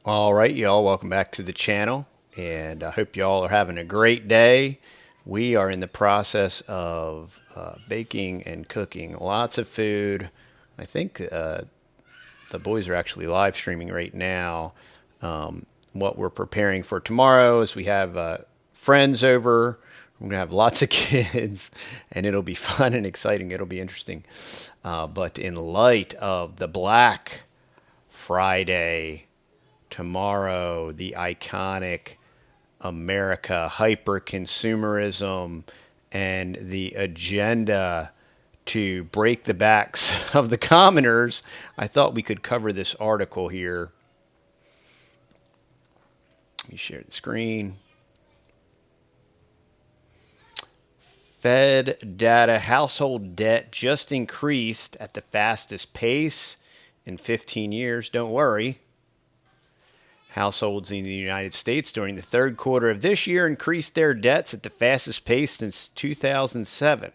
All right, y'all, welcome back to the channel, and I hope y'all are having a great day. We are in the process of baking and cooking lots of food. I think the boys are actually live streaming right now. What we're preparing for tomorrow is we have friends over. We're gonna have lots of kids, and it'll be fun and exciting. It'll be interesting. But in light of the Black Friday tomorrow, the iconic America, hyper consumerism, and the agenda to break the backs of the commoners, I thought we could cover this article here. Let me share the screen. Fed data household debt just increased at the fastest pace in 15 years. Don't worry. Households in the United States during the third quarter of this year increased their debts at the fastest pace since 2007.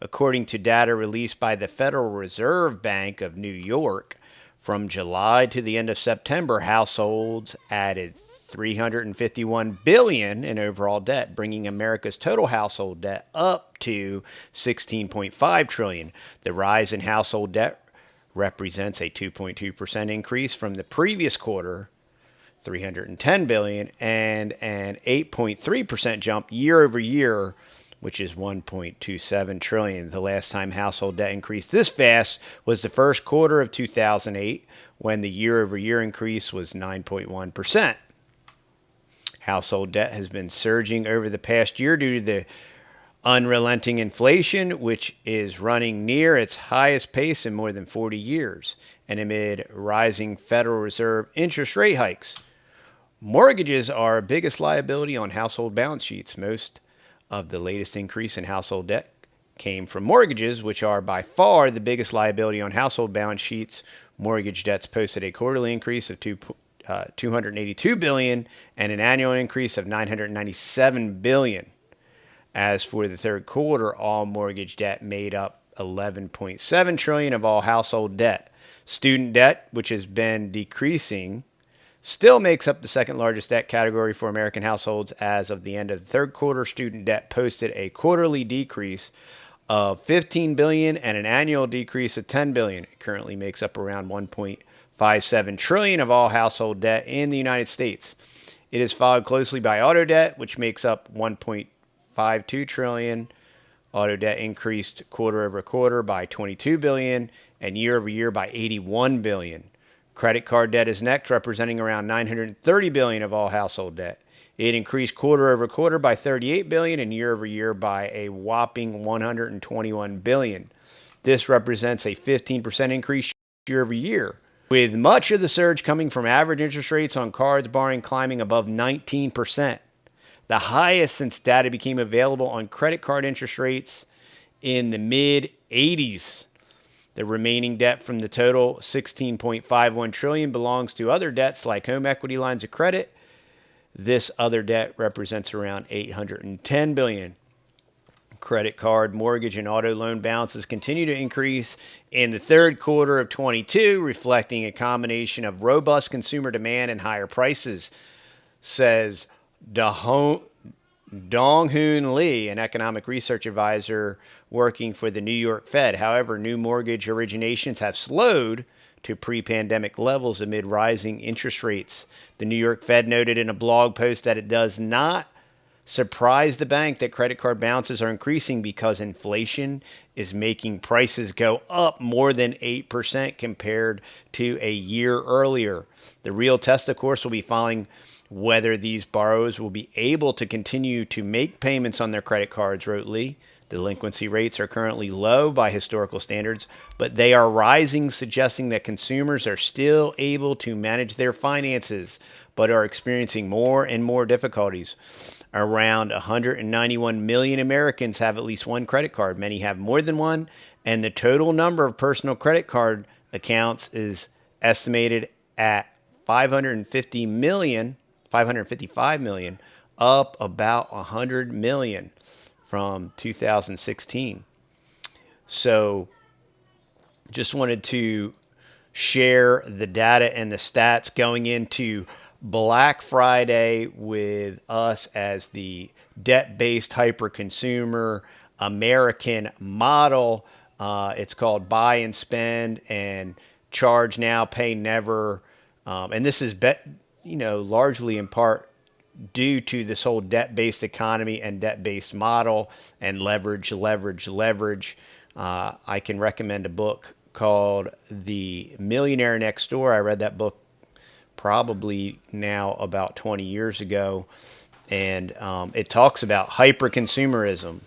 According to data released by the Federal Reserve Bank of New York, from July to the end of September, households added 351 billion in overall debt, bringing America's total household debt up to 16.5 trillion. The rise in household debt represents a 2.2% increase from the previous quarter, 310 billion, and an 8.3% jump year over year, which is 1.27 trillion. The last time household debt increased this fast was the first quarter of 2008, when the year over year increase was 9.1%. Household debt has been surging over the past year due to the unrelenting inflation, which is running near its highest pace in more than 40 years, and amid rising Federal Reserve interest rate hikes. Mortgages are our biggest liability on household balance sheets. Most of the latest increase in household debt came from mortgages, which are by far the biggest liability on household balance sheets. Mortgage debts posted a quarterly increase of 282 billion and an annual increase of 997 billion. As for the third quarter, all mortgage debt made up 11.7 trillion of all household debt. Student debt, which has been decreasing, still makes up the second largest debt category for American households. As of the end of the third quarter, student debt posted a quarterly decrease of 15 billion and an annual decrease of 10 billion. It currently makes up around 1.57 trillion of all household debt in the United States. It is followed closely by auto debt, which makes up 1.52 trillion. Auto debt increased quarter over quarter by 22 billion and year over year by 81 billion. Credit card debt is next, representing around 930 billion of all household debt. It increased quarter over quarter by 38 billion and year over year by a whopping 121 billion. This represents a 15% increase year over year, with much of the surge coming from average interest rates on cards borrowing climbing above 19%, the highest since data became available on credit card interest rates in the mid 80s. The remaining debt from the total 16.51 trillion belongs to other debts like home equity lines of credit. This other debt represents around 810 billion. Credit card, mortgage, and auto loan balances continue to increase in the third quarter of 22, reflecting a combination of robust consumer demand and higher prices, says Dong-Hoon Lee, an economic research advisor working for the New York Fed. However, new mortgage originations have slowed to pre-pandemic levels amid rising interest rates. The New York Fed noted in a blog post that it does not surprise the bank that credit card balances are increasing because inflation is making prices go up more than 8% compared to a year earlier. The real test, of course, will be following whether these borrowers will be able to continue to make payments on their credit cards, wrote Lee. Delinquency rates are currently low by historical standards, but they are rising, suggesting that consumers are still able to manage their finances, but are experiencing more and more difficulties. Around 191 million Americans have at least one credit card. Many have more than one, and the total number of personal credit card accounts is estimated at 555 million, up about 100 million from 2016. So just wanted to share the data and the stats going into Black Friday with us as the debt-based hyper-consumer American model. It's called buy and spend and charge now, pay never. And this is, largely in part due to this whole debt-based economy and debt-based model and leverage, leverage, leverage. I can recommend a book called The Millionaire Next Door. I read that book probably now about 20 years ago, and it talks about hyper-consumerism,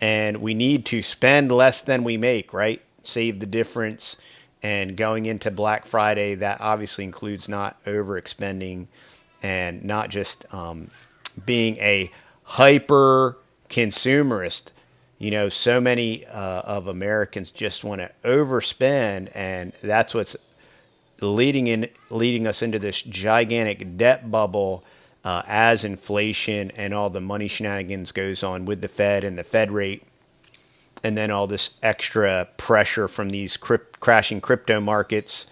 and we need to spend less than we make, right? Save the difference. And going into Black Friday, that obviously includes not overexpending and not just being a hyper consumerist. So many of Americans just want to overspend, and that's what's leading us into this gigantic debt bubble as inflation and all the money shenanigans goes on with the Fed and the Fed rate, and then all this extra pressure from these crashing crypto markets.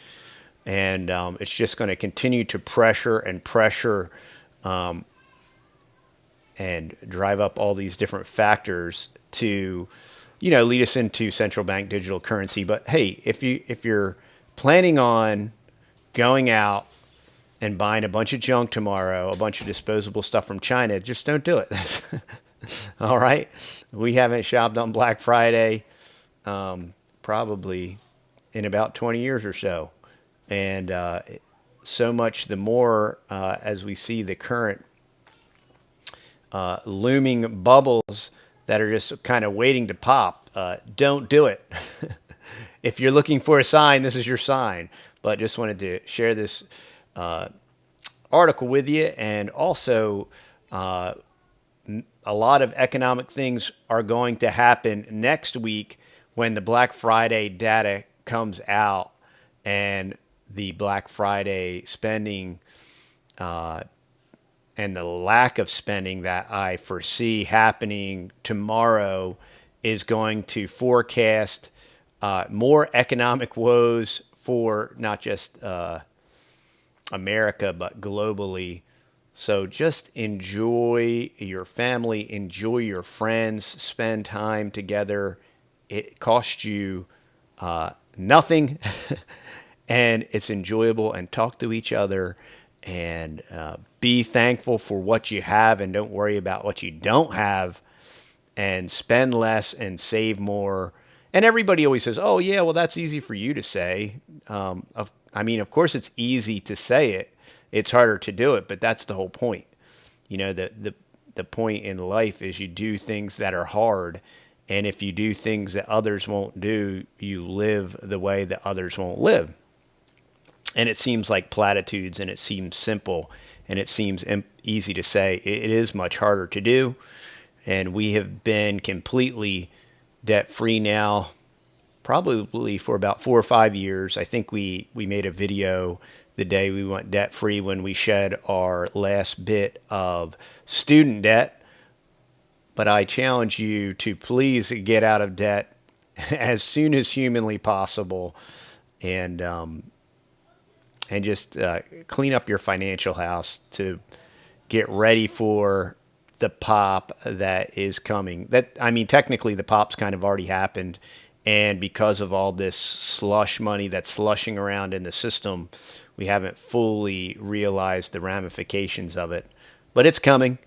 And it's just going to continue to pressure and pressure and drive up all these different factors to, lead us into central bank digital currency. But hey, if you're planning on going out and buying a bunch of junk tomorrow, a bunch of disposable stuff from China, just don't do it. All right. We haven't shopped on Black Friday probably in about 20 years or so. And so much the more as we see the current looming bubbles that are just kind of waiting to pop. Don't do it. If you're looking for a sign, this is your sign. But just wanted to share this article with you. And also, a lot of economic things are going to happen next week when the Black Friday data comes out, and the Black Friday spending and the lack of spending that I foresee happening tomorrow is going to forecast more economic woes for not just America, but globally. So just enjoy your family, enjoy your friends, spend time together. It costs you nothing, and it's enjoyable, and talk to each other, and be thankful for what you have, and don't worry about what you don't have, and spend less and save more. And everybody always says, oh yeah, well, that's easy for you to say. Of course it's easy to say it. It's harder to do it, but that's the whole point. The point in life is you do things that are hard. And if you do things that others won't do, you live the way that others won't live. And it seems like platitudes, and it seems simple, and it seems easy to say. It is much harder to do. And we have been completely debt-free now, probably for about 4 or 5 years. I think we made a video the day we went debt-free when we shed our last bit of student debt. But I challenge you to please get out of debt as soon as humanly possible, and just clean up your financial house to get ready for the pop that is coming. Technically the pop's kind of already happened, and because of all this slush money that's slushing around in the system, we haven't fully realized the ramifications of it. But it's coming,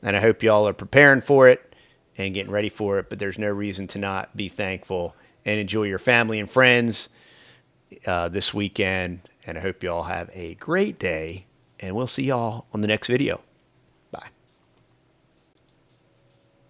and I hope y'all are preparing for it and getting ready for it. But there's no reason to not be thankful and enjoy your family and friends this weekend. And I hope y'all have a great day, and we'll see y'all on the next video.